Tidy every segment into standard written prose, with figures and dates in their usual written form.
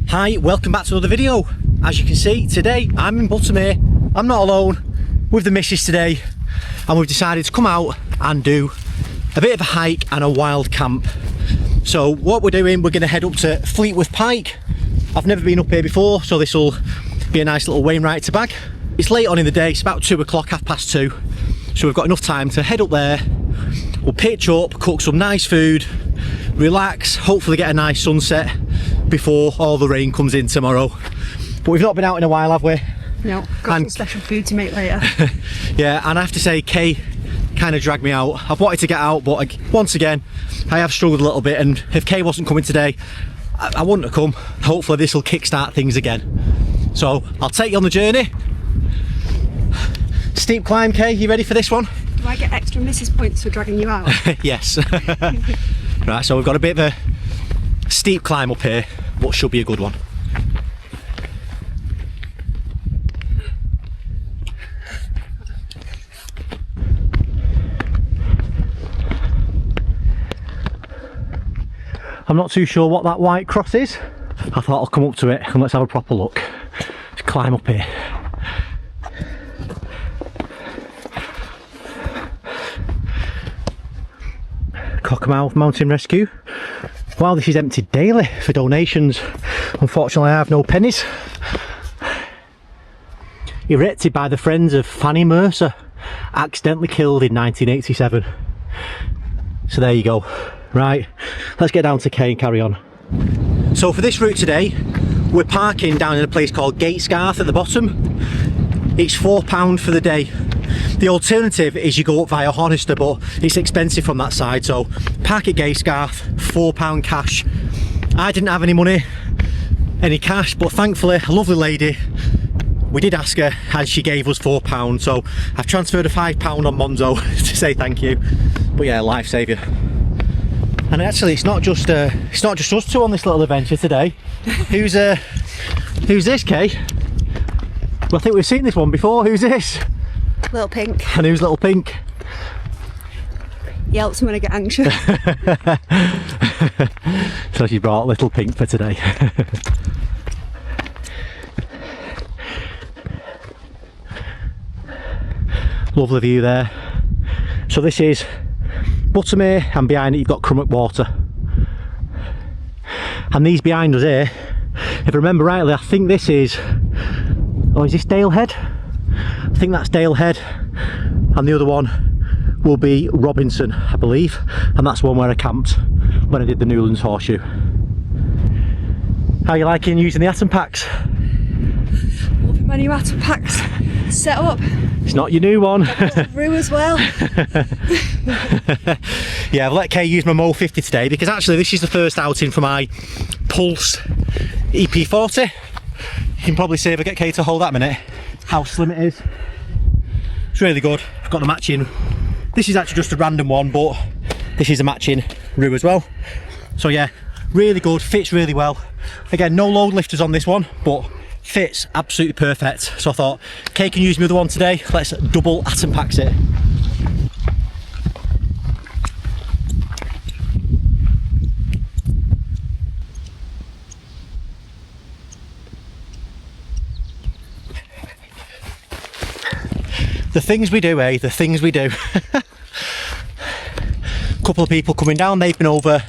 Hi, welcome back to another video. As you can see, today I'm in Buttermere. I'm not alone with the missus today, and we've decided to come out and do a bit of a hike and a wild camp. So what we're doing, we're going to head up to Fleetwith Pike. I've never been up here before, so this will be a nice little Wainwright to bag. It's late on in the day, it's about 2 o'clock, 2:30, so we've got enough time to head up there. We'll pitch up, cook some nice food, relax, hopefully get a nice sunset before all the rain comes in tomorrow. But we've not been out in a while, have we? No, got some special food to make later. Yeah, and I have to say, Kay kind of dragged me out. I've wanted to get out, but once again, I have struggled a little bit, and if Kay wasn't coming today, I wouldn't have come. Hopefully this will kickstart things again. So I'll take you on the journey. Steep climb, Kay, you ready for this one? Do I get extra missus points for dragging you out? Yes. Right, so we've got a bit of a steep climb up here, but should be a good one. I'm not too sure what that white cross is. I thought I'll come up to it and let's have a proper look. Let's climb up here. Cockermouth Mountain Rescue. Wow, this is emptied daily for donations. Unfortunately, I have no pennies. Erected by the friends of Fanny Mercer, accidentally killed in 1987. So there you go. Right, let's get down to Kay and carry on. So for this route today, we're parking down in a place called Gatesgarth at the bottom. It's £4 for the day. The alternative is you go up via Honister, but it's expensive from that side, so park at Gatesgarth, £4 cash. I didn't have any cash, but thankfully a lovely lady, we did ask her and she gave us £4, so I've transferred a £5 on Monzo to say thank you. But yeah, lifesaver. And actually it's not just us two on this little adventure today. Who's this, Kay? Well, I think we've seen this one before. Who's this? Little Pink. And who's Little Pink? He helps me when I get anxious. So she brought Little Pink for today. Lovely view there. So this is Buttermere, and behind it you've got Crummock Water. And these behind us here, if I remember rightly, I think this is, oh, is this Dale Head? I think that's Dale Head, and the other one will be Robinson, I believe, and that's the one where I camped when I did the Newlands Horseshoe. How are you liking using the atom packs? Loving my new atom packs set up. It's not your new one. Roo as well. Yeah, I've let Kay use my Mo 50 today because actually this is the first outing for my Pulse EP40. You can probably see if I get Kay to hold that a minute how slim it is. It's really good. I've got the matching. This is actually just a random one, but this is a matching Roo as well. So yeah, really good, fits really well. Again, no load lifters on this one, but fits absolutely perfect. So I thought, Kay can use my other one today, let's double atom packs it. The things we do, eh? The things we do. Couple of people coming down, they've been over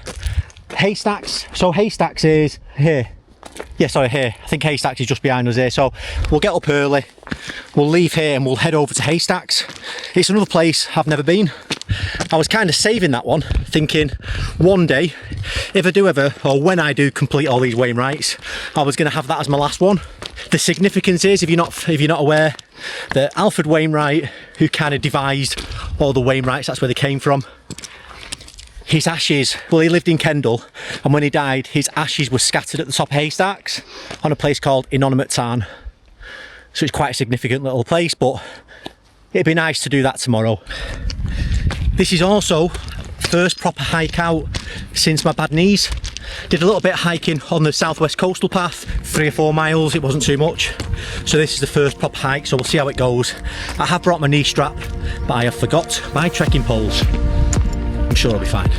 Haystacks. So Haystacks is here. Yeah, sorry, here. I think Haystacks is just behind us here. So we'll get up early, we'll leave here and we'll head over to Haystacks. It's another place I've never been. I was kind of saving that one, thinking one day, if I do ever, or when I do complete all these Wainwrights, I was going to have that as my last one. The significance is, if you're not aware, that Alfred Wainwright, who kind of devised all the Wainwrights, that's where they came from, his ashes, well, he lived in Kendal, and when he died, his ashes were scattered at the top of Haystacks on a place called Innominate Tarn. So it's quite a significant little place, but it'd be nice to do that tomorrow. This is also first proper hike out since my bad knees. Did a little bit of hiking on the southwest coastal path, 3 or 4 miles, it wasn't too much. So this is the first proper hike, so we'll see how it goes. I have brought my knee strap, but I have forgot my trekking poles. I'm sure I'll be fine.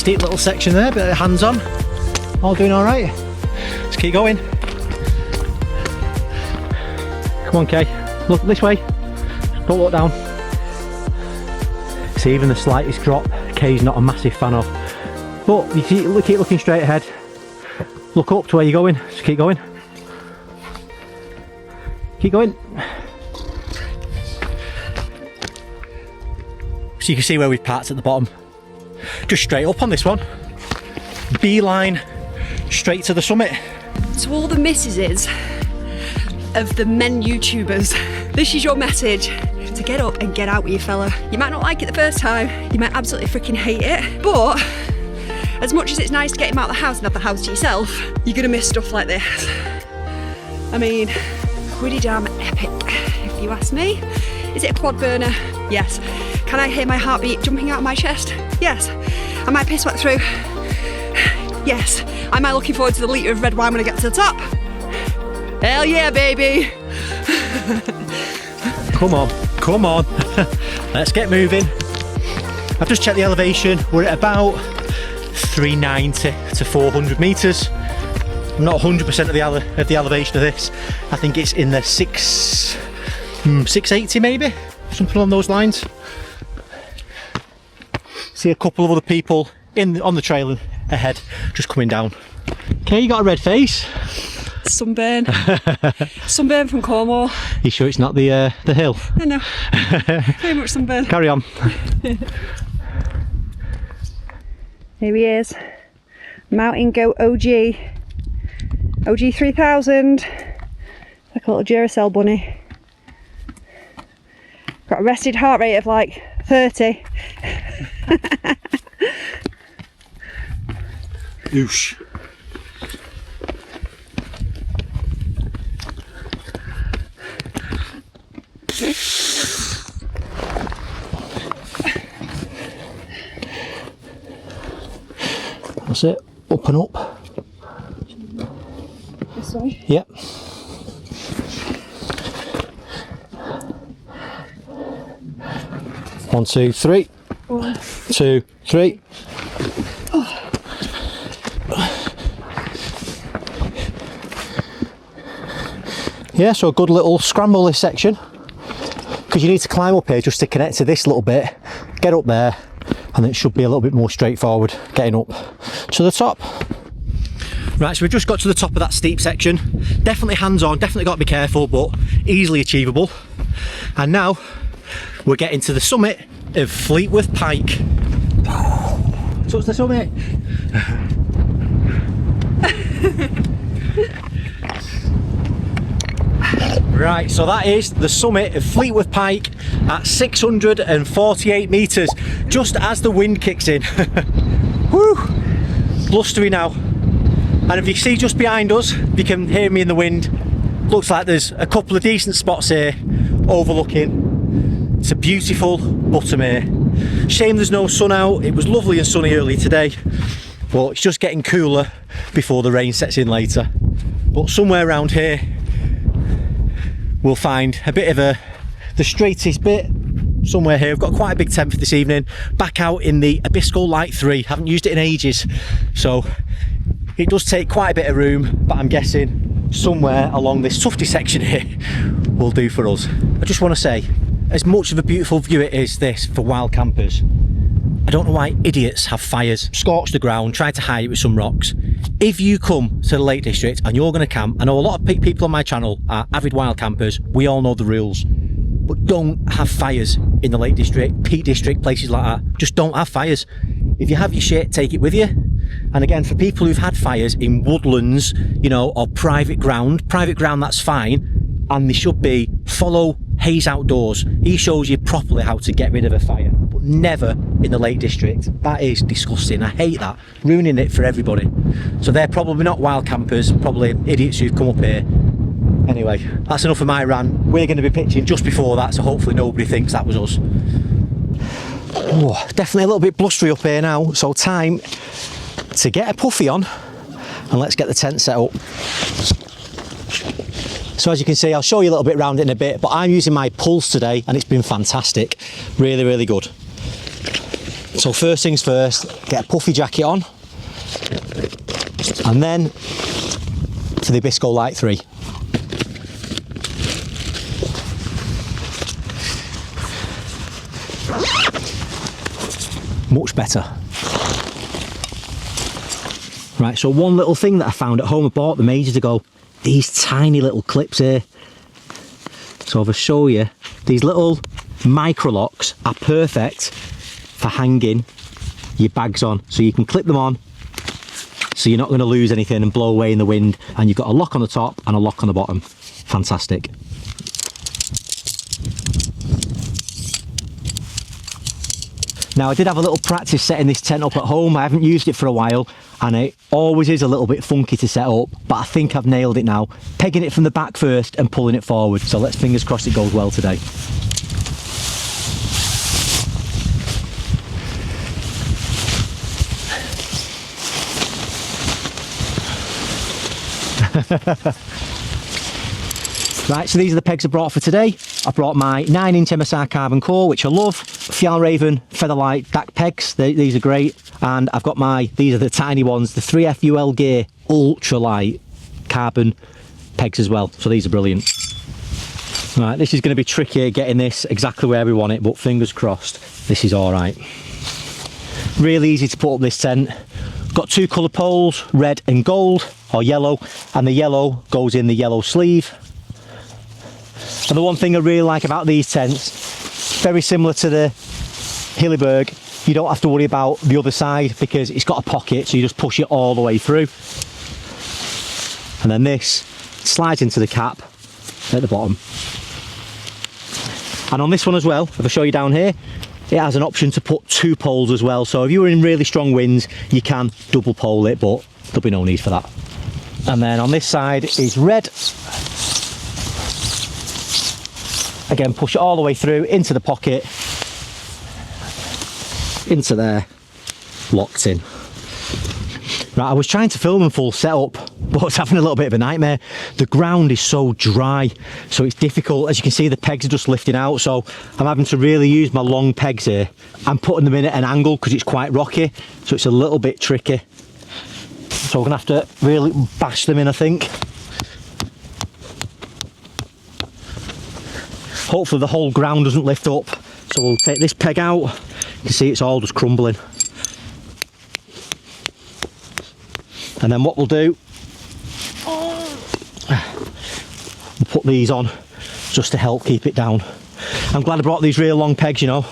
steep little section there, bit of hands on. All doing all right. Let's keep going. Come on, Kay. Look this way. Don't look down. See, even the slightest drop, Kay's not a massive fan of. But you keep looking straight ahead. Look up to where you're going. Just keep going. Keep going. So you can see where we've parked at the bottom. Just straight up on this one. Beeline straight to the summit. To all the missuses of the men YouTubers, this is your message: to get up and get out with your fella. You might not like it the first time, you might absolutely freaking hate it, but as much as it's nice to get him out of the house and have the house to yourself, you're gonna miss stuff like this. I mean, pretty damn epic, if you ask me. Is it a quad burner? Yes. Can I hear my heartbeat jumping out of my chest? Yes. Am I piss wet through? Yes. Am I looking forward to the litre of red wine when I get to the top? Hell yeah, baby! Come on, come on. Let's get moving. I've just checked the elevation. We're at about 390 to 400 metres. I'm not 100% of the elevation of this. I think it's in the 680 maybe, something along those lines. See a couple of other people on the trail ahead, just coming down. Okay, you got a red face. Sunburn. Sunburn from Cornwall. You sure it's not the hill? No. Very much sunburn. Carry on. Here he is. Mountain Goat OG. OG 3000. Like a little Duracell bunny. Got a rested heart rate of like 30. Oosh. That's it. Up and up. This way? Yep. One, two, three. 1, 2, 3. Yeah, so a good little scramble this section, because you need to climb up here just to connect to this little bit, get up there, and it should be a little bit more straightforward getting up to the top. Right, so we've just got to the top of that steep section. Definitely hands on, definitely got to be careful, but easily achievable. And now we're getting to the summit of Fleetwith Pike. So it's the summit. Right, so that is the summit of Fleetwith Pike at 648 metres, just as the wind kicks in. Woo! Blustery now. And if you see just behind us, you can hear me in the wind. Looks like there's a couple of decent spots here overlooking. It's a beautiful Buttermere. Shame there's no sun out. It was lovely and sunny earlier today, but it's just getting cooler before the rain sets in later. But somewhere around here we'll find a bit of the straightest bit. Somewhere here, we've got quite a big tent for this evening. Back out in the Abisko Lite 3, haven't used it in ages, so it does take quite a bit of room, but I'm guessing somewhere along this tufty section here will do for us. I just want to say, as much of a beautiful view it is this for wild campers, I don't know why idiots have fires, scorch the ground, try to hide it with some rocks. If you come to the Lake District and you're going to camp, I know a lot of people on my channel are avid wild campers, we all know the rules, but don't have fires in the Lake District, Peak District, places like that. Just don't have fires. If you have your shit, take it with you. And again, for people who've had fires in woodlands, you know, or private ground that's fine, and they should be, follow Hayes Outdoors. He shows you properly how to get rid of a fire, but never in the Lake District. That is disgusting. I hate that, ruining it for everybody. So they're probably not wild campers, probably idiots who've come up here. Anyway, that's enough of my rant. We're going to be pitching just before that, so hopefully nobody thinks that was us. Oh, definitely a little bit blustery up here now, so time to get a puffy on and let's get the tent set up. So as you can see, I'll show you a little bit around it in a bit, but I'm using my Pulse today and it's been fantastic. Really, really good. So first things first, get a puffy jacket on, and then for the Abisko Lite 3. Much better. Right, so one little thing that I found at home, I bought them ages ago, these tiny little clips here. So I'll show you, these little micro locks are perfect for hanging your bags on. So you can clip them on, so you're not going to lose anything and blow away in the wind, and you've got a lock on the top and a lock on the bottom. Fantastic. Now I did have a little practice setting this tent up at home. I haven't used it for a while and it always is a little bit funky to set up, but I think I've nailed it now. Pegging it from the back first and pulling it forward. So let's fingers crossed it goes well today. Right, so these are the pegs I brought for today. I brought my 9-inch MSR carbon core, which I love. Fjallraven Featherlight DAC pegs, these are great. And I've got these are the tiny ones, the 3FUL Gear ultralight carbon pegs as well. So these are brilliant. Right, this is going to be tricky getting this exactly where we want it, but fingers crossed, this is all right. Really easy to put up this tent. Got 2 colour poles, red and gold, or yellow, and the yellow goes in the yellow sleeve. And the one thing I really like about these tents, very similar to the Hilleberg, you don't have to worry about the other side because it's got a pocket, so you just push it all the way through. And then this slides into the cap at the bottom. And on this one as well, if I show you down here, it has an option to put 2 poles as well. So if you were in really strong winds, you can double pole it, but there'll be no need for that. And then on this side is red. Again, push it all the way through into the pocket, into there, locked in. Right, I was trying to film in full setup, but I was having a little bit of a nightmare. The ground is so dry, so it's difficult. As you can see, the pegs are just lifting out, so I'm having to really use my long pegs here. I'm putting them in at an angle because it's quite rocky, so it's a little bit tricky. So we're gonna have to really bash them in, I think. Hopefully the whole ground doesn't lift up. So we'll take this peg out. You can see it's all just crumbling. And then what we'll do, we'll put these on just to help keep it down. I'm glad I brought these real long pegs, you know.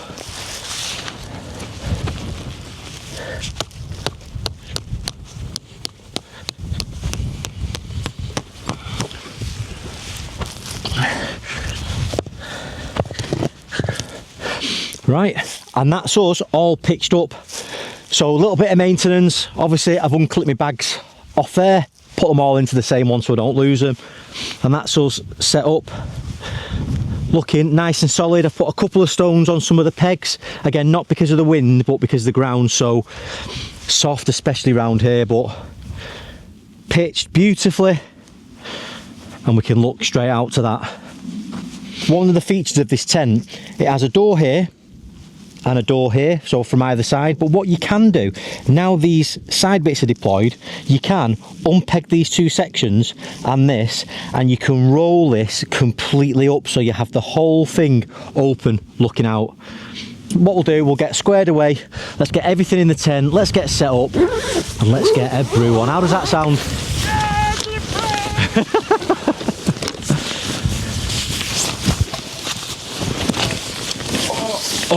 Right, and that's us all pitched up. So a little bit of maintenance. Obviously I've unclipped my bags off there, put them all into the same one so I don't lose them. And that's us set up, looking nice and solid. I've put a couple of stones on some of the pegs. Again, not because of the wind, but because the ground's so soft, especially around here, but pitched beautifully. And we can look straight out to that. One of the features of this tent, it has a door here and a door here, so from either side. But what you can do, now these side bits are deployed, you can unpeg these 2 sections and this, and you can roll this completely up so you have the whole thing open looking out. What we'll do, we'll get squared away, let's get everything in the tent, let's get set up, and let's get a brew on. How does that sound?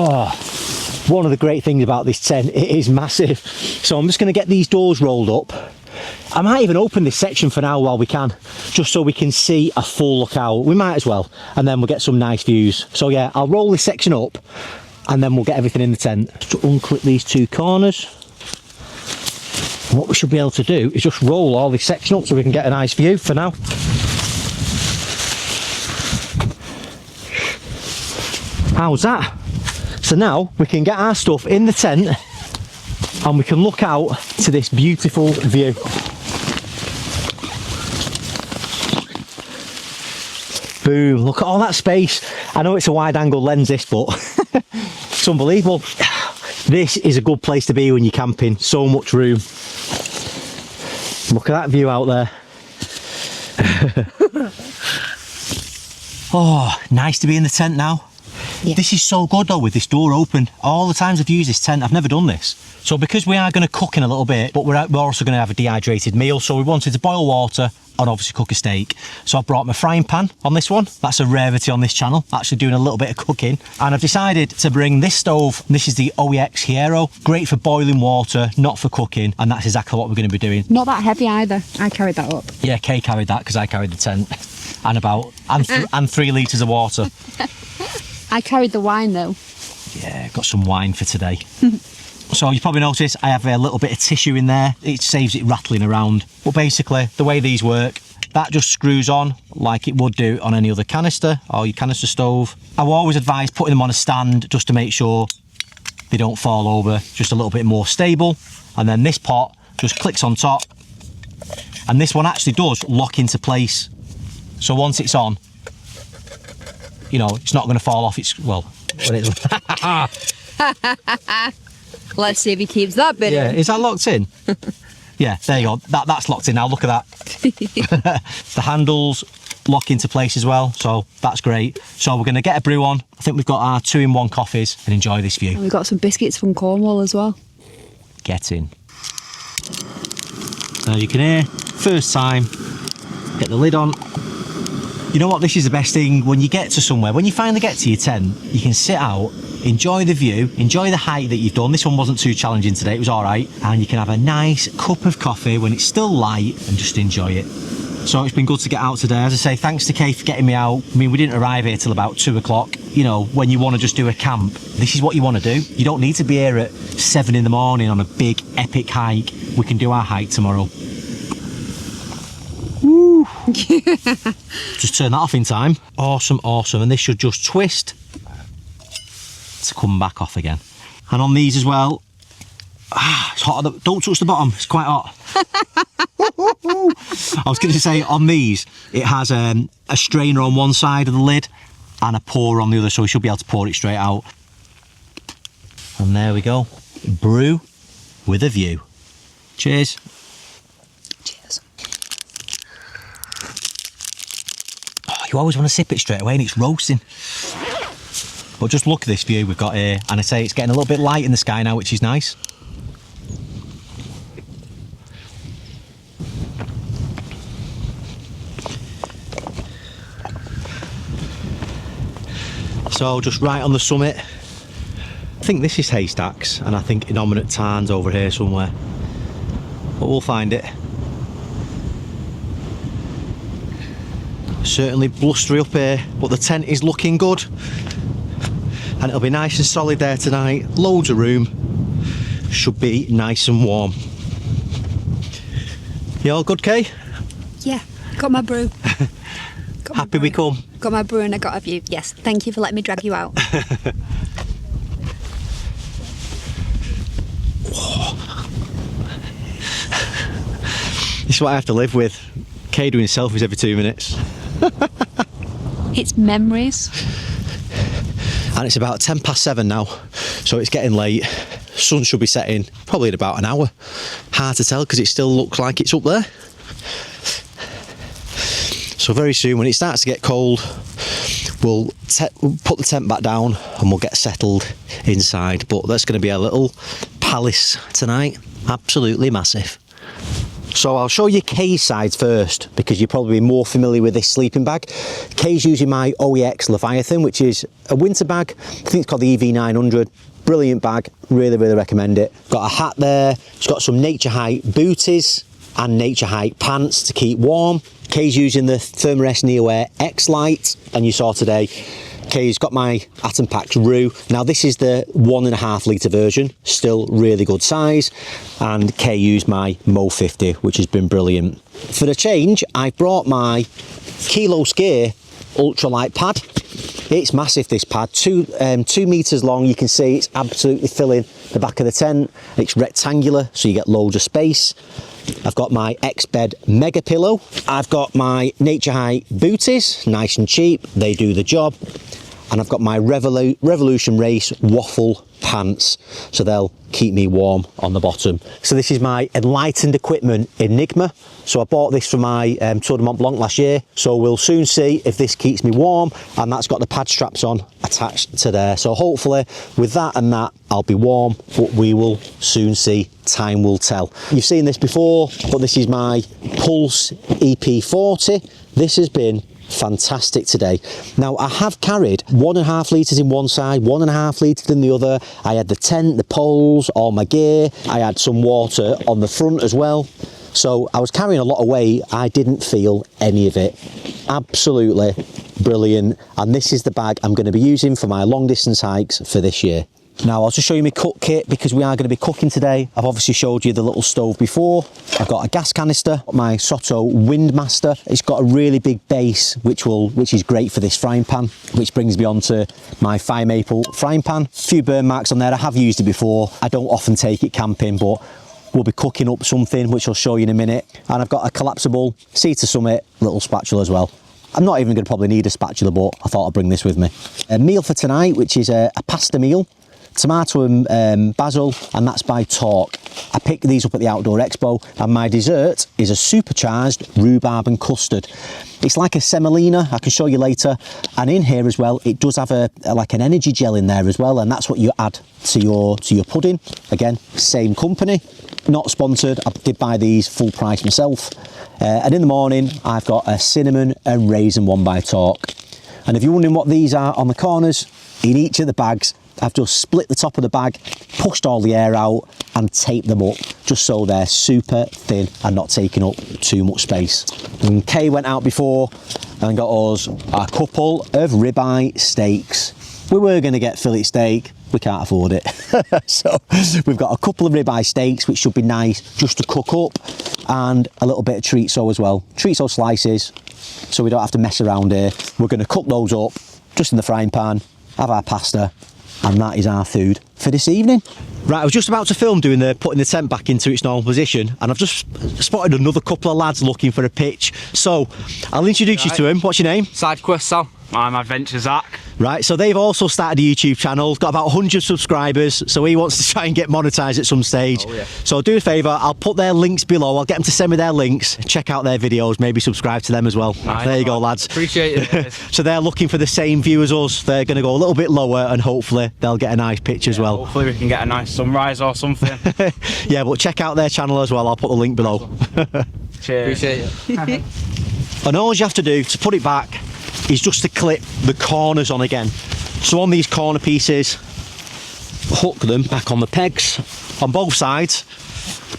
Oh, one of the great things about this tent, it is massive. So I'm just going to get these doors rolled up. I might even open this section for now while we can, just so we can see a full look out. We might as well, and then we'll get some nice views. So yeah, I'll roll this section up and then we'll get everything in the tent. To unclip these 2 corners. And what we should be able to do is just roll all this section up so we can get a nice view for now. How's that? So now we can get our stuff in the tent and we can look out to this beautiful view. Boom, look at all that space. I know it's a wide angle lens this, but it's unbelievable. This is a good place to be when you're camping. So much room. Look at that view out there. Oh, nice to be in the tent now. Yeah. This is so good though with this door open. All the times I've used this tent, I've never done this. So because we are going to cook in a little bit, but we're also going to have a dehydrated meal, so we wanted to boil water and obviously cook a steak. So I've brought my frying pan on this one. That's a rarity on this channel, actually doing a little bit of cooking. And I've decided to bring this stove. This is the OEX Hero. Great for boiling water, not for cooking. And that's exactly what we're going to be doing. Not that heavy either. I carried that up. Yeah, Kay carried that because I carried the tent. and 3 litres of water. I carried the wine though. Yeah, got some wine for today. So you probably noticed I have a little bit of tissue in there. It saves it rattling around. But basically, the way these work, that just screws on like it would do on any other canister or your canister stove. I will always advise putting them on a stand just to make sure they don't fall over, just a little bit more stable. And then this pot just clicks on top. And this one actually does lock into place. So once it's on, you know, it's not going to fall off. It's, well, when it's... Let's see if he keeps that bit Yeah, in. is that locked in? Yeah, there you go. That's locked in now. Look at that. The handles lock into place as well, so that's great. So we're going to get a brew on. I think we've got our 2-in-1 coffees and enjoy this view. And we've got some biscuits from Cornwall as well. Get in. Now you can hear, first time, get the lid on. You know what, this is the best thing when you get to somewhere, when you finally get to your tent, you can sit out, enjoy the view, enjoy the hike that you've done. This one wasn't too challenging today, it was all right. And you can have a nice cup of coffee when it's still light and just enjoy it. So it's been good to get out today. As I say, thanks to Kay for getting me out. I mean, we didn't arrive here till about 2 o'clock. You know, when you want to just do a camp, this is what you want to do. You don't need to be here at 7 in the morning on a big epic hike. We can do our hike tomorrow. Woo! Just turn that off in time. Awesome, awesome. And this should just twist to come back off again. And on these as well, it's hot. Don't touch the bottom, it's quite hot. I was going to say on these, it has a strainer on one side of the lid and a pour on the other, so we should be able to pour it straight out. And there we go. Brew with a view. Cheers. Cheers. Oh, you always want to sip it straight away and it's roasting. But just look at this view we've got here, and I say it's getting a little bit light in the sky now, which is nice. So just right on the summit, I think this is Haystacks, and I think Innominate Tarn's over here somewhere, but we'll find it. Certainly blustery up here, but the tent is looking good. And it'll be nice and solid there tonight. Loads of room. Should be nice and warm. You all good, Kay? Yeah, got my brew. Happy we come. Got my brew and I got a view. Yes, thank you for letting me drag you out. This is what I have to live with. Kay doing selfies every 2 minutes. It's memories. And it's about 7:10 now, so it's getting late. Sun should be setting probably in about an hour. Hard to tell because it still looks like it's up there. So very soon, when it starts to get cold, we'll put the tent back down and we'll get settled inside. But that's going to be a little palace tonight. Absolutely massive. So I'll show you Kay's side first, because you're probably more familiar with this sleeping bag. Kay's using my OEX Leviathan, which is a winter bag. I think it's called the EV900. Brilliant bag, really, really recommend it. Got a hat there. It's got some Nature Hike booties and Nature Hike pants to keep warm. Kay's using the Thermarest Neoair X Lite, and you saw today, Kay's got my Atom Packed Roo. Now this is the 1.5 litre version, still really good size, and Kay used my Mo 50, which has been brilliant. For the change, I brought my Kilo Skier ultralight pad. It's massive, this pad, 2 metres long. You can see it's absolutely filling the back of the tent. It's rectangular, so you get loads of space. I've got my X-Bed Mega Pillow. I've got my Nature Hike booties, nice and cheap, they do the job. and I've got my Revolution Race waffle pants, so they'll keep me warm on the bottom. So this is my Enlightened Equipment Enigma. So I bought this for my Tour de Mont Blanc last year, so we'll soon see if this keeps me warm, and that's got the pad straps on attached to there. So hopefully with that and that I'll be warm, but we will soon see. Time will tell. You've seen this before, but this is my Pulse EP40. This has been fantastic today. Now I have carried 1.5 litres in one side, 1.5 litres in the other. I had the tent, the poles, all my gear. I had some water on the front as well. So I was carrying a lot of weight. I didn't feel any of it. Absolutely brilliant. And this is the bag I'm going to be using for my long distance hikes for this year. Now I'll just show you my cook kit because we are going to be cooking today. I've obviously showed you the little stove before. I've got a gas canister, my Soto Windmaster. It's got a really big base which is great for this frying pan, which brings me on to my fire maple frying pan. A few burn marks on there. I have used it before. I don't often take it camping, but we'll be cooking up something which I'll show you in a minute. And I've got a collapsible Sea to Summit little spatula as well. I'm not even going to probably need a spatula, but I thought I'd bring this with me. A meal for tonight, which is a pasta meal. Tomato and basil, and that's by Torque. I picked these up at the Outdoor Expo, and my dessert is a supercharged rhubarb and custard. It's like a semolina, I can show you later, and in here as well it does have like an energy gel in there as well, and that's what you add to your pudding. Again, same company, not sponsored. I did buy these full price myself. And in the morning I've got a cinnamon and raisin one by Torque. And if you're wondering what these are on the corners, in each of the bags I've just split the top of the bag, pushed all the air out and taped them up just so they're super thin and not taking up too much space. And Kay went out before and got us a couple of ribeye steaks. We were going to get fillet steak, we can't afford it. So we've got a couple of ribeye steaks which should be nice just to cook up, and a little bit of chorizo as well. Chorizo slices, so we don't have to mess around here. We're going to cook those up just in the frying pan, have our pasta, and that is our food for this evening. Right, I was just about to film putting the tent back into its normal position, and I've just spotted another couple of lads looking for a pitch. So I'll introduce you to him. What's your name? Side quest, Sal. I'm Adventure Zach. Right, so they've also started a YouTube channel, got about 100 subscribers, so he wants to try and get monetized at some stage. Oh, yeah. So do a favour, I'll put their links below, I'll get them to send me their links, check out their videos, maybe subscribe to them as well. Nice. There you go, lads. Appreciate it. So they're looking for the same view as us, they're going to go a little bit lower and hopefully they'll get a nice pitch as well. Hopefully we can get a nice sunrise or something. Yeah, but check out their channel as well, I'll put the link below. Cheers. Appreciate it. And all you have to do to put it back is just to clip the corners on again. So on these corner pieces, hook them back on the pegs on both sides,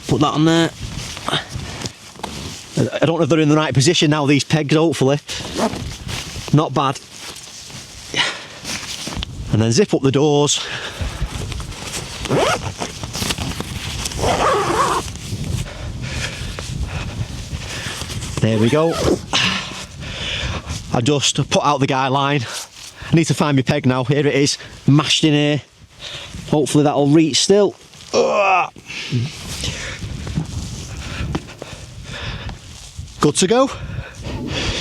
put that on there. I don't know if they're in the right position now, these pegs, hopefully. Not bad. And then zip up the doors. There we go. I just put out the guy line. I need to find my peg now. Here it is, mashed in here. Hopefully that'll reach still. Good to go.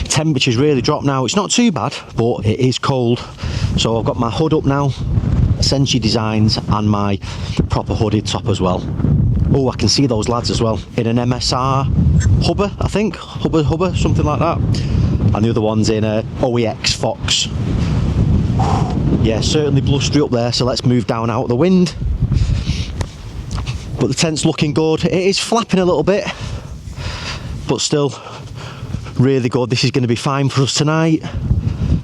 Temperature's really dropped now. It's not too bad, but it is cold. So I've got my hood up now, Senshi Designs, and my proper hooded top as well. Oh, I can see those lads as well in an MSR Hubber, I think. Hubber, something like that. And the other one's in a OEX Fox. Yeah, certainly blustery up there, so let's move down out of the wind. But the tent's looking good. It is flapping a little bit, but still really good. This is going to be fine for us tonight.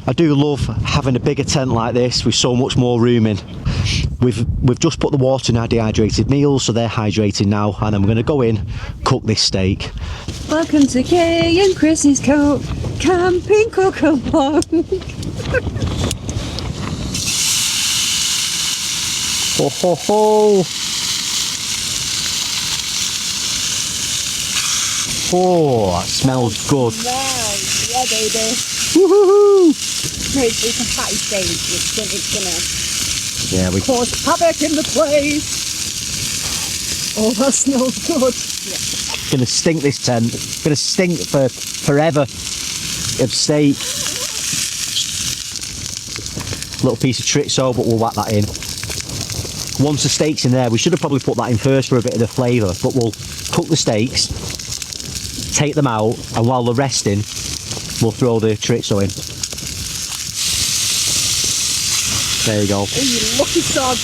I do love having a bigger tent like this with so much more room in. We've just put the water in our dehydrated meals, so they're hydrating now, and I'm going to go in, cook this steak. Welcome to Kay and Kris's camping cook along. Ho ho ho! Oh, that smells good. Nice, yeah, baby. Woohoo! No, it's a fatty steak. It's gonna cause havoc in the place. Oh, that smells good. Yeah. Gonna stink this tent. Gonna stink for forever of steak. little piece of chorizo, but we'll whack that in. Once the steak's in there, we should have probably put that in first for a bit of the flavour, but we'll cook the steaks, take them out, and while they're resting, we'll throw the chorizo in. There you go. Oh, you lucky sod.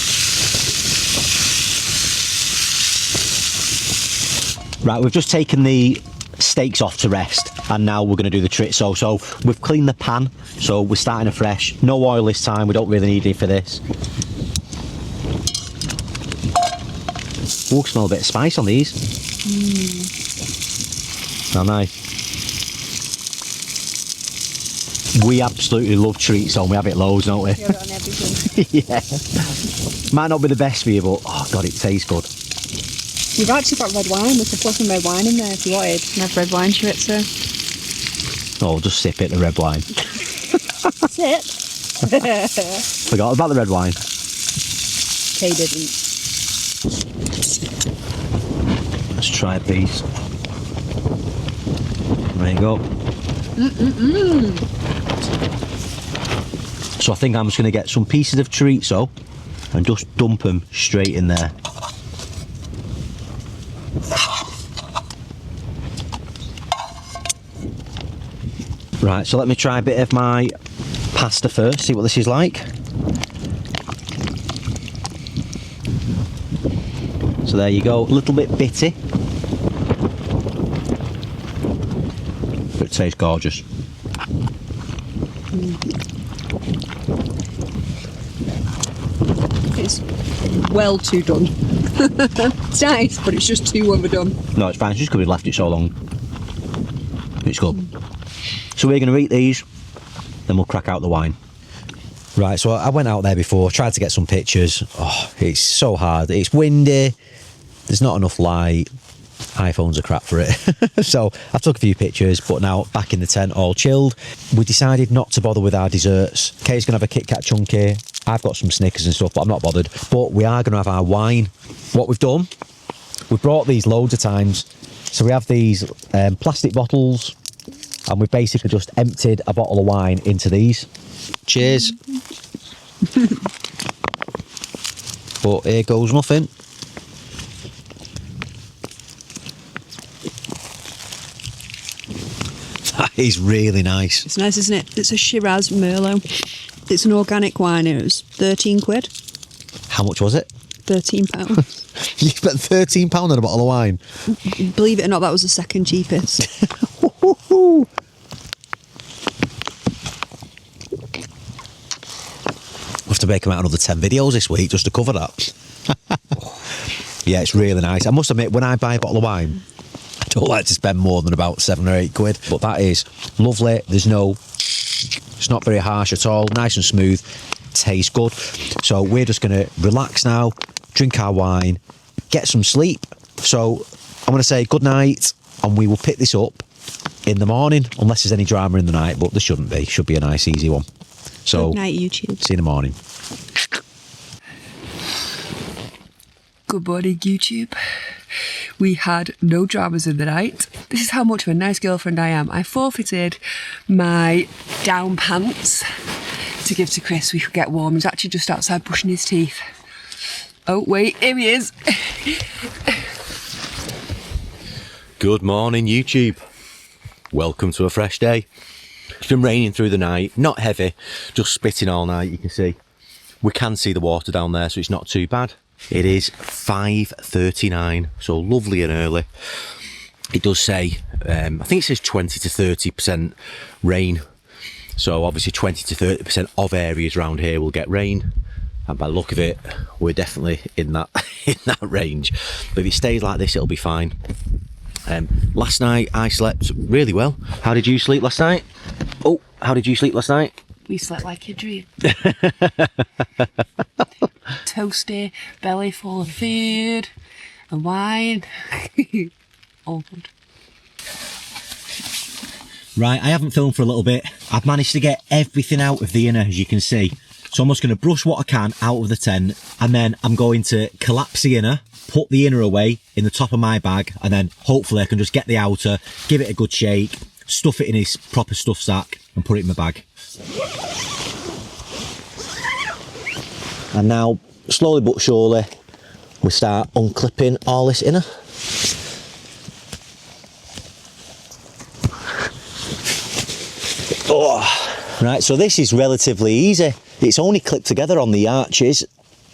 Right, we've just taken the steaks off to rest, and now we're going to do the chorizo. So we've cleaned the pan, so we're starting afresh. No oil this time, we don't really need any for this. Oh, smell a bit of spice on these. How nice. We absolutely love chorizo, and we have it loads, don't we? We have it on everything. Yeah. Might not be the best for you, but oh god, it tastes good. You've actually got red wine. We could put some red wine in there if you wanted. And have red wine chorizo. Oh, just sip it, the red wine. Sip. Forgot about the red wine. Kay didn't. Let's try a piece. There you go. So I think I'm just going to get some pieces of chorizo and just dump them straight in there. Right, so let me try a bit of my pasta first, see what this is like. So there you go, a little bit bitty. But it tastes gorgeous. It's well too done. It's nice, but it's just too overdone. No, it's fine, it's just because we left it so long. It's good. So we're going to eat these, then we'll crack out the wine. Right, so I went out there before, tried to get some pictures. Oh, it's so hard. It's windy, there's not enough light. iPhones are crap for it. So I took a few pictures, but now back in the tent, all chilled. We decided not to bother with our desserts. Kay's going to have a Kit Kat chunky. I've got some Snickers and stuff, but I'm not bothered. But we are going to have our wine. What we've done, we've brought these loads of times. So we have these plastic bottles, and we've basically just emptied a bottle of wine into these. Cheers. But here goes nothing. That is really nice. It's nice, isn't it? It's a Shiraz Merlot. It's an organic wine. It was 13 quid. How much was it? £13. You spent £13 on a bottle of wine? Believe it or not, that was the second cheapest. We'll have to make about another 10 videos this week just to cover that. Yeah, it's really nice. I must admit, when I buy a bottle of wine, I don't like to spend more than about 7 or 8 quid. But that is lovely. There's no... It's not very harsh at all. Nice and smooth. Tastes good. So we're just going to relax now, drink our wine, get some sleep. So I'm going to say good night, and we will pick this up in the morning, unless there's any drama in the night, but there shouldn't be. Should be a nice, easy one. So Good night, YouTube. See you in the morning. Good morning, YouTube. We had no dramas in the night. This is how much of a nice girlfriend I am. I forfeited my down pants to give to Kris so we could get warm. He's actually just outside brushing his teeth. Oh, wait, here he is. Good morning, YouTube. Welcome to a fresh day. It's been raining through the night, not heavy, just spitting all night, you can see. We can see the water down there, so it's not too bad. It is 5:39, so lovely and early. It does say, I think it says 20 to 30% rain. So obviously 20 to 30% of areas around here will get rain. And by the look of it, we're definitely in that range. But if it stays like this, it'll be fine. Last night I slept really well. How did you sleep last night? Oh, how did you sleep last night? We slept like a dream. Toasty, belly full of food and wine. All good. Right, I haven't filmed for a little bit. I've managed to get everything out of the inner, as you can see. So I'm just going to brush what I can out of the tent, and then I'm going to collapse the inner, put the inner away in the top of my bag, and then hopefully I can just get the outer, give it a good shake, stuff it in his proper stuff sack, and put it in my bag. And now, slowly but surely, we start unclipping all this inner. Oh. Right, so this is relatively easy. It's only clipped together on the arches,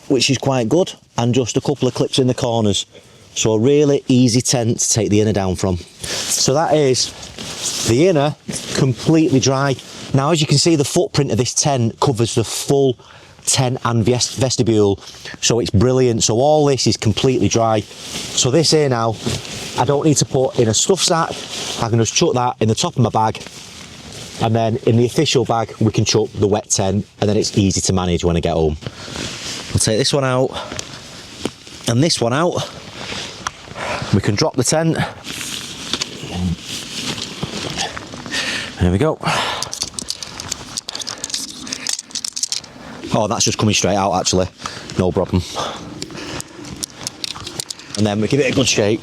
which is quite good, and just a couple of clips in the corners. So a really easy tent to take the inner down from. So that is the inner completely dry. Now, as you can see, the footprint of this tent covers the full tent and vestibule, so it's brilliant. So all this is completely dry. So this here now, I don't need to put in a stuff sack. I can just chuck that in the top of my bag, and then in the official bag we can chuck the wet tent, and then it's easy to manage when I get home. I'll take this one out and this one out. We can drop the tent. There we go. Oh, that's just coming straight out actually, no problem. And then we give it a good shake.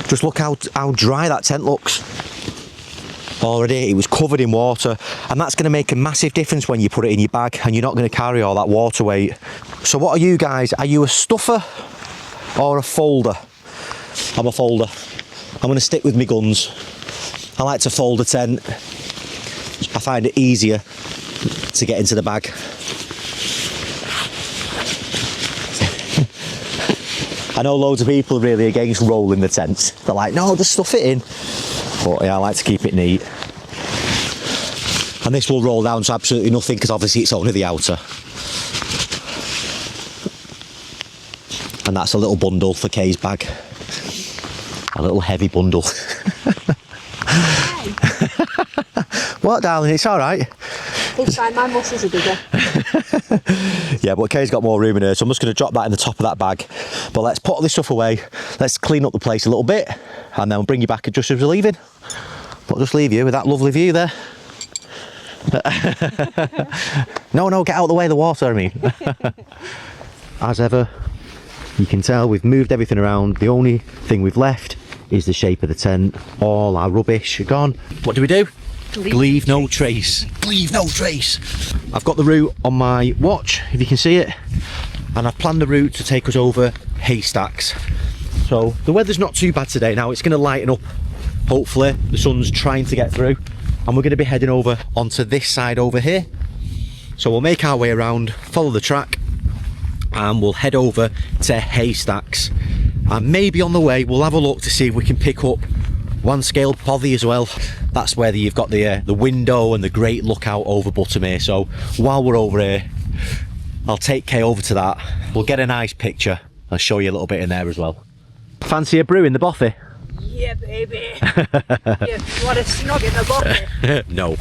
Just look how dry that tent looks. Already it was covered in water, and that's going to make a massive difference when you put it in your bag and you're not going to carry all that water weight. So what are you guys? Are you a stuffer or a folder? I'm a folder. I'm going to stick with my guns. I like to fold a tent. I find it easier to get into the bag. I know loads of people are really against rolling the tents. They're like, no, just stuff it in. But yeah, I like to keep it neat. And this will roll down to absolutely nothing, because obviously it's only the outer. And that's a little bundle for Kay's bag. A little heavy bundle. What, darling? It's all right. It's fine, my muscles are bigger. Yeah, but Kay's got more room in her, so I'm just going to drop that in the top of that bag. But let's put all this stuff away. Let's clean up the place a little bit, and then we'll bring you back just as we're leaving. But I'll just leave you with that lovely view there. No, get out of the way of the water, I mean. As ever, you can tell we've moved everything around. The only thing we've left is the shape of the tent. All our rubbish are gone. What do we do? Gleave no trace. Gleave no trace. I've got the route on my watch, if you can see it, and I've planned the route to take us over Haystacks. So the weather's not too bad today. Now it's going to lighten up. Hopefully the sun's trying to get through, and we're going to be heading over onto this side over here. So we'll make our way around, follow the track, and we'll head over to Haystacks. And maybe on the way we'll have a look to see if we can pick up Wanscale Bothy as well. That's where you've got the window and the great lookout over Buttermere. So while we're over here, I'll take Kay over to that. We'll get a nice picture. I'll show you a little bit in there as well. Fancy a brew in the Bothy? Yeah, baby. You want a snog in the Bothy? No.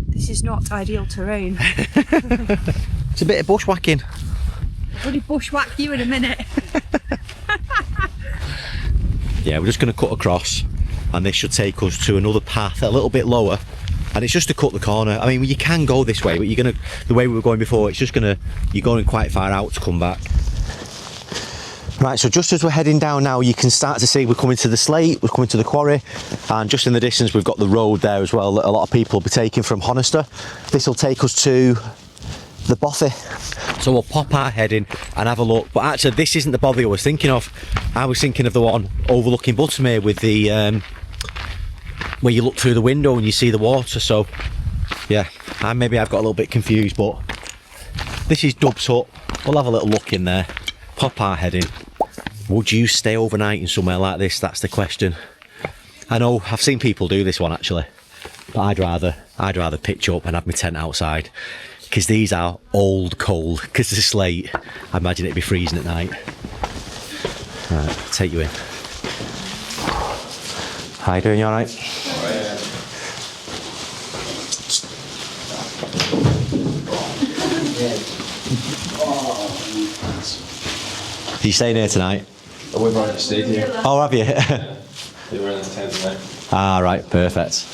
This is not ideal terrain. It's a bit of bushwhacking. I'll really bushwhack you in a minute. Yeah, we're just going to cut across, and this should take us to another path a little bit lower, and it's just to cut the corner. I mean, you can go this way, but the way we were going before, it's just you're going quite far out to come back. Right, so just as we're heading down now, you can start to see we're coming to the slate, we're coming to the quarry, and just in the distance we've got the road there as well that a lot of people will be taking from Honister. This will take us to the Bothy. So we'll pop our head in and have a look. But actually this isn't the Bothy I was thinking of. I was thinking of the one overlooking Buttermere with the where you look through the window and you see the water. So yeah, maybe I've got a little bit confused, but this is Dub's hut. We'll have a little look in there, pop our head in. Would you stay overnight in somewhere like this? That's the question. I know I've seen people do this one actually, but I'd rather pitch up and have my tent outside, because these are old cold, because they're slate. I imagine it'd be freezing at night. Right, I'll take you in. How you doing? You alright? Are you staying here tonight? We've already stayed here. Oh, have you? They were in the tent tonight. Ah, right, perfect.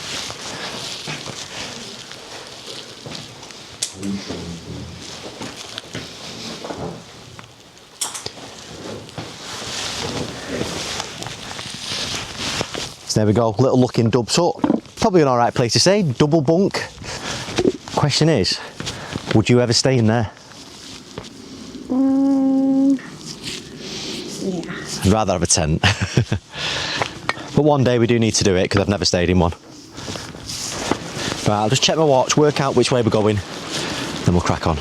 So there we go, little looking dubs hut. Probably an alright place to stay, double bunk. Question is, would you ever stay in there? Yeah. I'd rather have a tent. But one day we do need to do it because I've never stayed in one. Right, I'll just check my watch, work out which way we're going, then we'll crack on.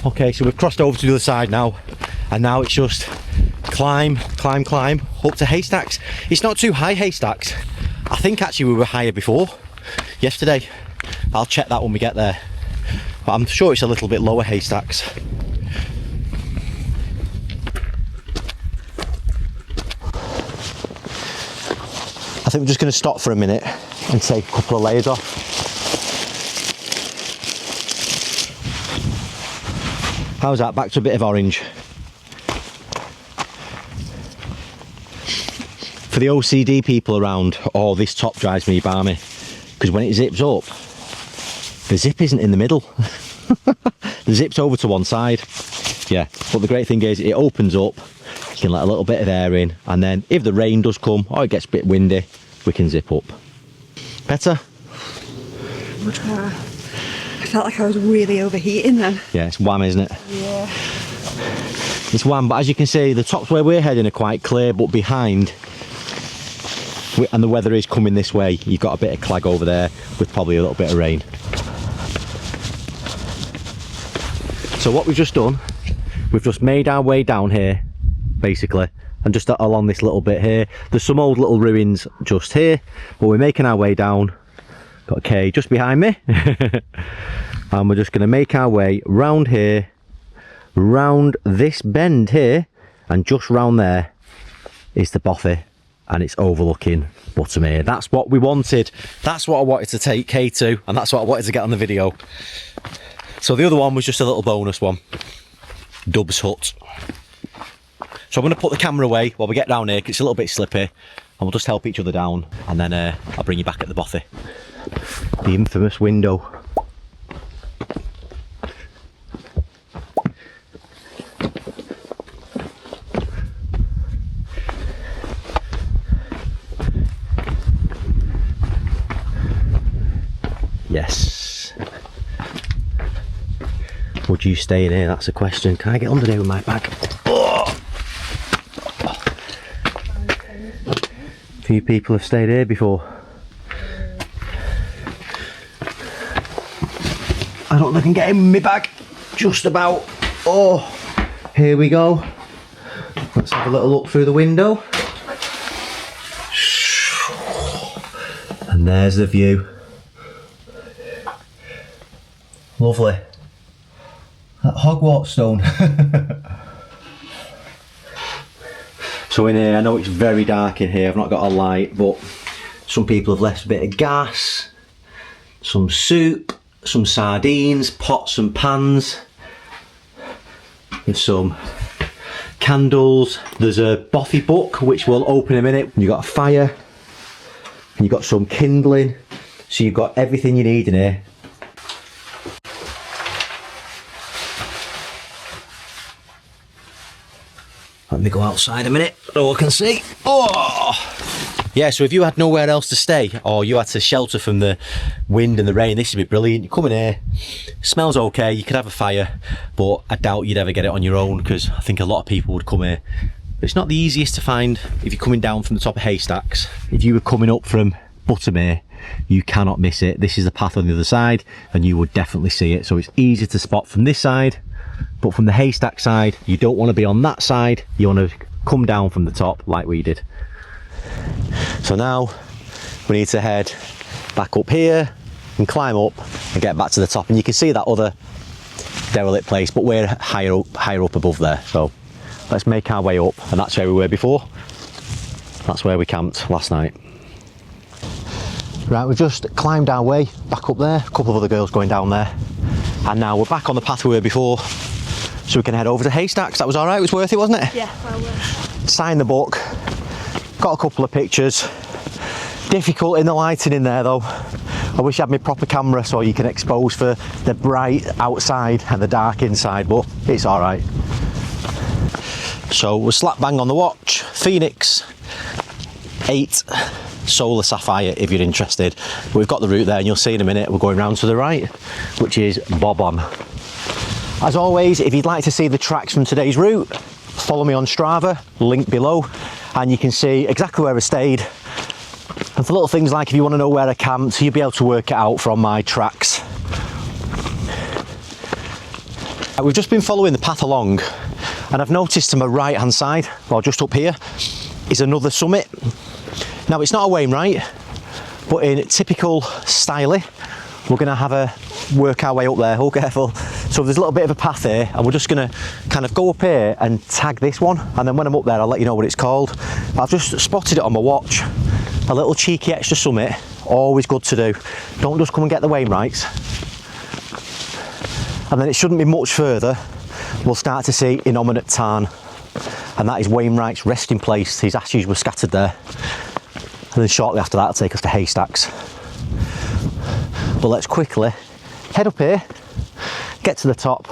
Okay, so we've crossed over to the other side now, and now it's just climb up to Haystacks. It's not too high, Haystacks. I think actually we were higher before, yesterday. I'll check that when we get there. But I'm sure it's a little bit lower, Haystacks. I think we're just going to stop for a minute and take a couple of layers off. How's that? Back to a bit of orange. For the OCD people around, oh, this top drives me balmy. Because when it zips up, the zip isn't in the middle. The zip's over to one side. Yeah, but the great thing is it opens up, you can let a little bit of air in, and then if the rain does come, or it gets a bit windy, we can zip up. Better? Much better. I felt like I was really overheating then. Yeah, it's wham, isn't it? Yeah. It's wham, but as you can see, the tops where we're heading are quite clear, but behind, and the weather is coming this way, you've got a bit of clag over there with probably a little bit of rain. So what we've just done, we've just made our way down here, basically, and just along this little bit here. There's some old little ruins just here, but we're making our way down. Got a cave just behind me. And we're just going to make our way round here, round this bend here, and just round there is the Bothy, and it's overlooking Buttermere. That's what we wanted. That's what I wanted to take Kay to, and that's what I wanted to get on the video. So the other one was just a little bonus one. Dub's hut. So I'm going to put the camera away while we get down here, because it's a little bit slippy, and we'll just help each other down, and then I'll bring you back at the Bothy. The infamous window. Yes. Would you stay in here? That's a question. Can I get under there with my bag? Oh. A few people have stayed here before. I don't think I can get in my bag. Just about. Oh, here we go. Let's have a little look through the window. And there's the view. Lovely. That Hogwarts stone. So in here, I know it's very dark in here, I've not got a light, but some people have left a bit of gas, some soup, some sardines, pots and pans. There's some candles. There's a Bothy book, which we'll open in a minute. You've got a fire, and you've got some kindling. So you've got everything you need in here. Let me go outside a minute so I can see. Oh! Yeah, so if you had nowhere else to stay, or you had to shelter from the wind and the rain, this would be brilliant. You come in here, smells okay, you could have a fire, but I doubt you'd ever get it on your own, because I think a lot of people would come here. But it's not the easiest to find if you're coming down from the top of Haystacks. If you were coming up from Buttermere, you cannot miss it. This is the path on the other side, and you would definitely see it. So it's easy to spot from this side, but from the Haystack side, you don't want to be on that side. You want to come down from the top like we did. So now we need to head back up here and climb up and get back to the top, and you can see that other derelict place, but we're higher up above there. So let's make our way up, and that's where we were before. That's where we camped last night. Right, we've just climbed our way back up there, a couple of other girls going down there, and now we're back on the path we were before, so we can head over to Haystacks. That was all right, it was worth it, wasn't it? Yeah, well worth it. Signed the book, got a couple of pictures, Difficult in the lighting in there though. I wish I had my proper camera so you can expose for the bright outside and the dark inside, but it's all right. So we're slap bang on the watch. Phoenix 8 Solar Sapphire if you're interested. We've got the route there and you'll see in a minute we're going round to the right, which is bob on. As always, if you'd like to see the tracks from today's route, follow me on Strava, link below, and you can see exactly where I stayed. And for little things like if you want to know where I camped, you'll be able to work it out from my tracks. We've just been following the path along, and I've noticed to my right hand side, or just up here, is another summit. Now it's not a Wainwright, but in typical style, we're going to have a work our way up there. Oh, careful. So there's a little bit of a path here, and we're just going to kind of go up here and tag this one, and then when I'm up there I'll let you know what it's called. I've just spotted it on my watch. A little cheeky extra summit, always good to do. Don't just come and get the Wainwrights. And then it shouldn't be much further, we'll start to see Innominate Tarn, and that is Wainwright's resting place. His ashes were scattered there, and then shortly after that it'll take us to Haystacks. But let's quickly head up here, get to the top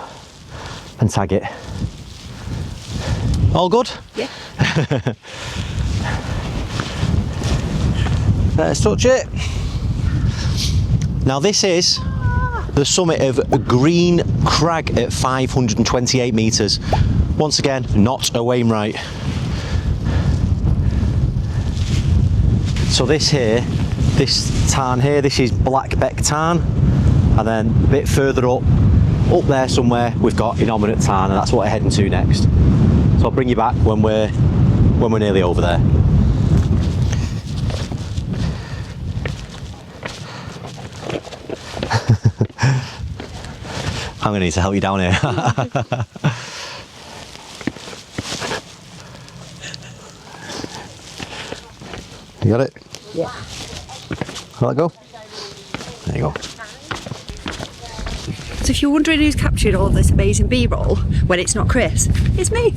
and tag it. All good? Yeah. Let's touch it. Now this is the summit of Green Crag at 528 metres. Once again, not a Wainwright. So this here, this tarn here, this is Blackbeck Tarn, and then a bit further up there somewhere, we've got Innominate Tarn, and that's what we're heading to next. So I'll bring you back when we're nearly over there. I'm going to need to help you down here. You got it? Yeah. Let go. There you go. So if you're wondering who's captured all this amazing B-roll when it's not Kris, it's me.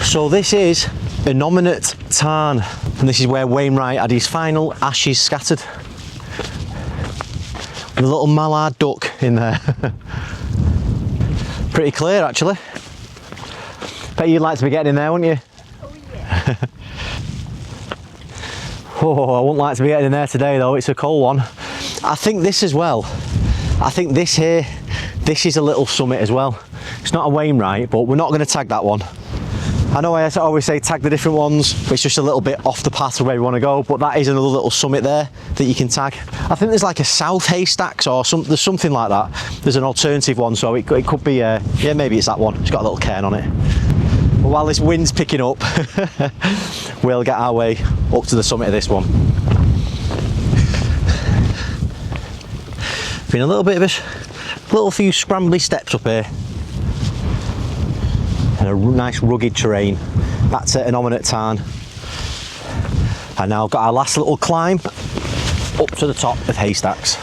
So this is Innominate Tarn, and this is where Wainwright had his final ashes scattered. With a little mallard duck in there. Pretty clear actually. Bet you'd like to be getting in there, wouldn't you? Oh yeah. Oh, I wouldn't like to be getting in there today though, it's a cold one. I think this as well. I think this here, this is a little summit as well. It's not a Wainwright, but we're not going to tag that one. I know I always say tag the different ones, but it's just a little bit off the path of where we want to go, but that is another little summit there that you can tag. I think there's like a South Haystacks or there's something like that. There's an alternative one, so it could be, yeah, maybe it's that one. It's got a little cairn on it. But while this wind's picking up, we'll get our way up to the summit of this one. Been a little bit of a little few scrambly steps up here. And a nice rugged terrain. That's at Innominate Tarn. And now I've got our last little climb up to the top of Haystacks.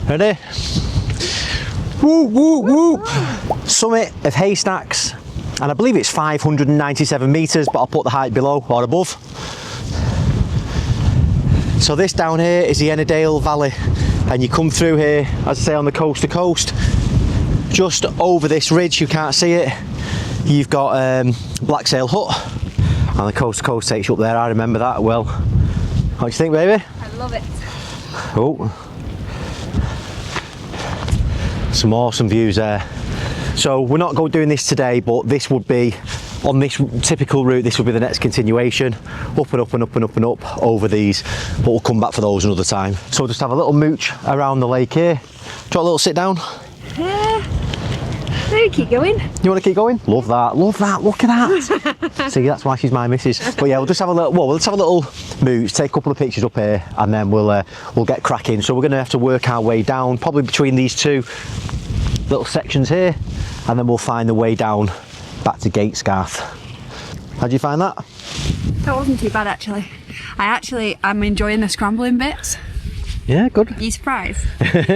Ready? Whoop, whoop, whoop. Summit of Haystacks. And I believe it's 597 metres, but I'll put the height below or above. So this down here is the Ennerdale Valley, and you come through here, as I say, on the coast to coast. Just over this ridge, you can't see it, you've got Blacksail Hut, and the coast to coast takes you up there. I remember that well. What do you think, baby? I love it. Oh, some awesome views there. So we're not doing this today, but this would be on this typical route. This would be the next continuation, up and up and up and up and up over these, but we'll come back for those another time. So we'll just have a little mooch around the lake here. Do you want a little sit down? Yeah. So keep going. You want to keep going? Love that, look at that. See, that's why she's my missus. But yeah, we'll just have a little, well, let's have a little mooch, take a couple of pictures up here, and then we'll get cracking. So we're going to have to work our way down, probably between these two little sections here, and then we'll find the way down back to Gatesgarth. How do you find that? That wasn't too bad actually. I'm enjoying the scrambling bits. Yeah, good. Are you surprised?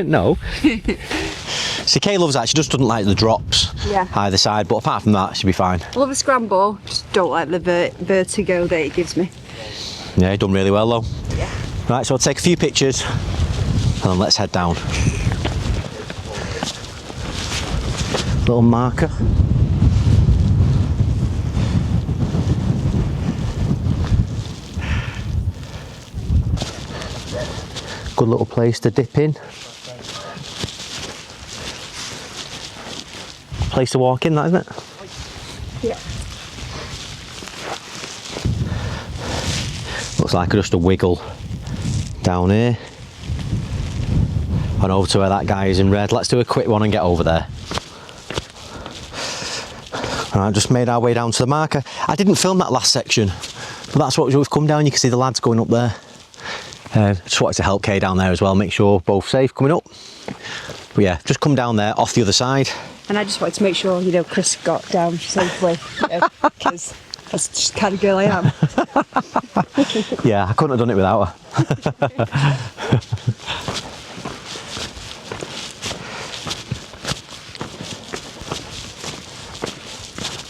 No. See, Kay loves that. She just doesn't like the drops either side, but apart from that, she'll be fine. I love a scramble, just don't like the vertigo that it gives me. Yeah, you've done really well though. Yeah. Right, so I'll take a few pictures and then let's head down. Little marker. Good little place to dip in. Place to walk in, that, isn't it? Yeah. Looks like just a wiggle down here and over to where that guy is in red. Let's do a quick one and get over there. Alright, just made our way down to the marker. I didn't film that last section, but that's what we've come down. You can see the lads going up there. Just wanted to help Kay down there as well, make sure both safe coming up. But yeah, just come down there off the other side. And I just wanted to make sure, you know, Kris got down safely, because that's just the kind of girl I am. Yeah, I couldn't have done it without her.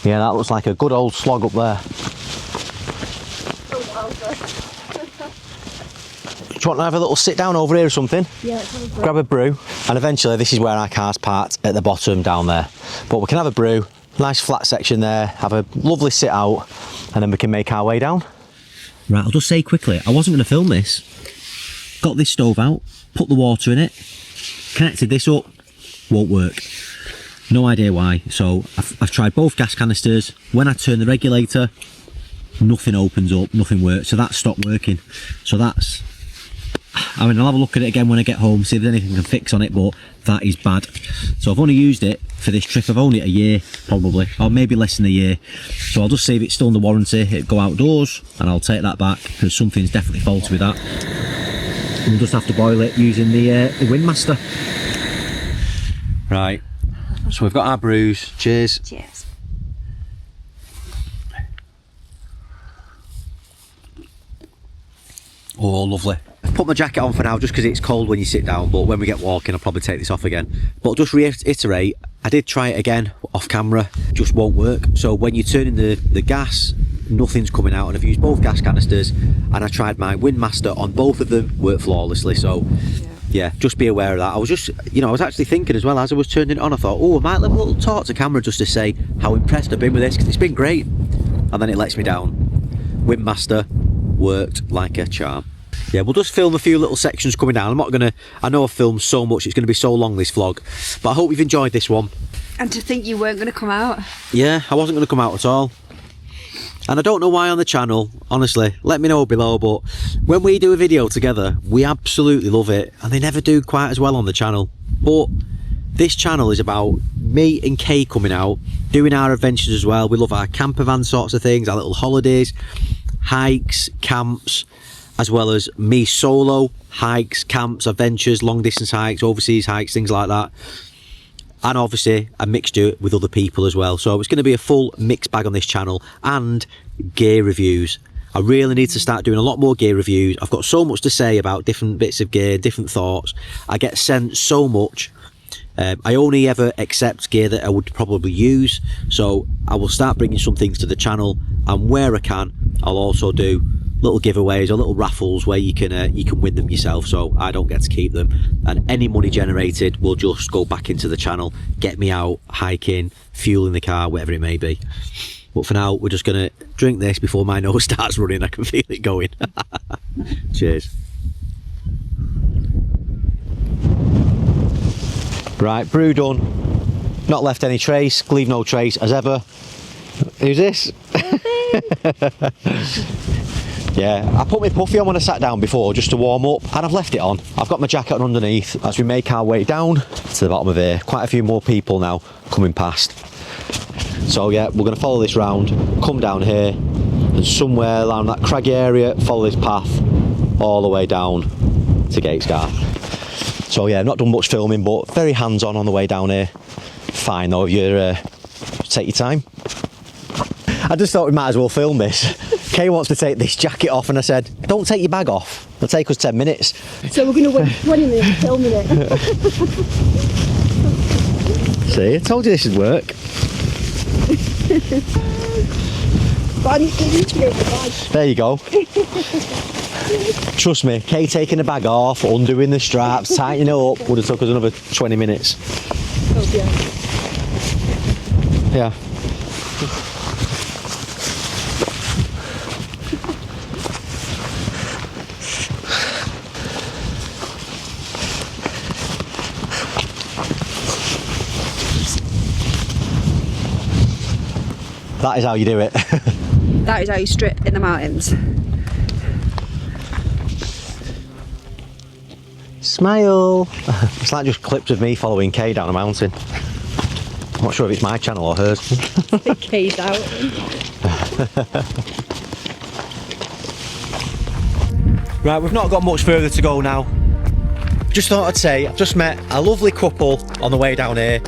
Yeah, that looks like a good old slog up there. Do you want to have a little sit down over here or something? Yeah, let's have a brew. Grab a brew, and eventually this is where our car's parked at the bottom down there. But we can have a brew, nice flat section there, have a lovely sit out, and then we can make our way down. Right, I'll just say quickly, I wasn't going to film this. Got this stove out, put the water in it, connected this up, won't work. No idea why. So I've tried both gas canisters. When I turn the regulator, nothing opens up, nothing works. So that stopped working. So that's, I mean, I'll have a look at it again when I get home, see if there's anything I can fix on it, but that is bad. So I've only used it for this trip. I've only a year, probably, or maybe less than a year. So I'll just see if it's still under warranty. It'll go outdoors, and I'll take that back, because something's definitely faulty with that. And we'll just have to boil it using the Windmaster. Right, so we've got our brews. Cheers. Cheers. Oh, lovely. I've put my jacket on for now just because it's cold when you sit down, but when we get walking I'll probably take this off again. But just reiterate, I did try it again off camera, just won't work. So when you turn in the gas, nothing's coming out, and I've used both gas canisters, and I tried my Windmaster on both of them, worked flawlessly. So yeah, just be aware of that. I was just, you know, I was actually thinking as well as I was turning it on, I thought, oh, I might leave a little talk to camera just to say how impressed I've been with this, because it's been great. And then it lets me down. Windmaster worked like a charm. Yeah, we'll just film a few little sections coming down. I'm not gonna, I know I've filmed so much, it's gonna be so long, this vlog, but I hope you've enjoyed this one. And to think you weren't going to come out. Yeah, I wasn't gonna come out at all. And I don't know why on the channel, honestly, let me know below, but when we do a video together, we absolutely love it, and they never do quite as well on the channel. But this channel is about me and Kay coming out, doing our adventures as well. We love our camper van sorts of things, our little holidays, hikes, camps, as well as me solo, hikes, camps, adventures, long distance hikes, overseas hikes, things like that. And obviously a mixture with other people as well. So it's going to be a full mixed bag on this channel, and gear reviews. I really need to start doing a lot more gear reviews. I've got so much to say about different bits of gear, different thoughts. I get sent so much. I only ever accept gear that I would probably use. So I will start bringing some things to the channel, and where I can, I'll also do little giveaways or little raffles where you can win them yourself, so I don't get to keep them, and any money generated will just go back into the channel, get me out hiking, fueling the car, whatever it may be. But for now, we're just gonna drink this before my nose starts running. I can feel it going. Cheers. Right, brew done, not left any trace, Gleave no trace as ever. Who's this? Yeah, I put my puffy on when I sat down before just to warm up, and I've left it on. I've got my jacket on underneath as we make our way down to the bottom of here. Quite a few more people now coming past. So yeah, we're going to follow this round, come down here, and somewhere around that craggy area, follow this path all the way down to Gatesgarth. So yeah, not done much filming, but very hands-on on the way down here. Fine though, if you take your time. I just thought we might as well film this. Kay wants to take this jacket off, and I said, don't take your bag off. It'll take us 10 minutes. So we're going to wait 20 minutes filming it. See, I told you this would work. But I need to integrate the bag. There you go. Trust me, Kay taking the bag off, undoing the straps, tightening it up, would have took us another 20 minutes. Oh, yeah. Yeah. That is how you do it. That is how you strip in the mountains. Smile. It's like just clips of me following Kay down a mountain. I'm not sure if it's my channel or hers. Kay's out. Right, we've not got much further to go now. Just thought I'd say, I've just met a lovely couple on the way down here,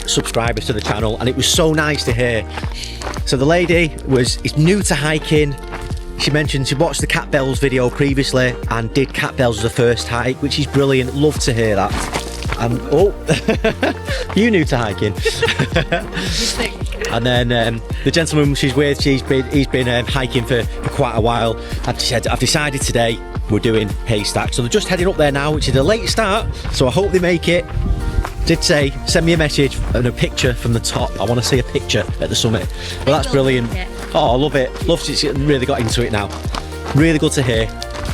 subscribers to the channel, and it was so nice to hear. So the lady is new to hiking. She mentioned she watched the Cat Bells video previously and did Cat Bells as a first hike, which is brilliant. Love to hear that. And oh, you new to hiking. And then the gentleman she's with, he's been hiking for quite a while. And she said, I've decided today we're doing Haystacks. So they're just heading up there now, which is a late start. So I hope they make it. Did say, send me a message and a picture from the top. I want to see a picture at the summit. But that's brilliant. Oh, I love it. Love she's really got into it now. Really good to hear.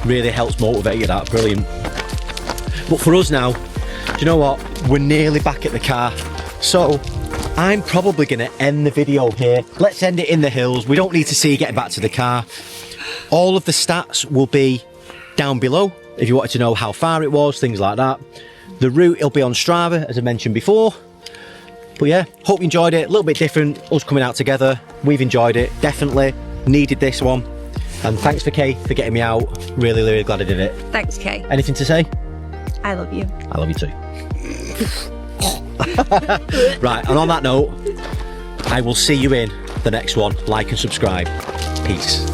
Really helps motivate you, that. Brilliant. But for us now, do you know what? We're nearly back at the car. So I'm probably going to end the video here. Let's end it in the hills. We don't need to see you getting back to the car. All of the stats will be down below if you wanted to know how far it was, things like that. The route will be on Strava, as I mentioned before. But yeah, hope you enjoyed it. A little bit different, us coming out together. We've enjoyed it, definitely. Needed this one. And thanks for Kay for getting me out. Really, really glad I did it. Thanks, Kay. Anything to say? I love you. I love you too. Right, and on that note, I will see you in the next one. Like and subscribe. Peace.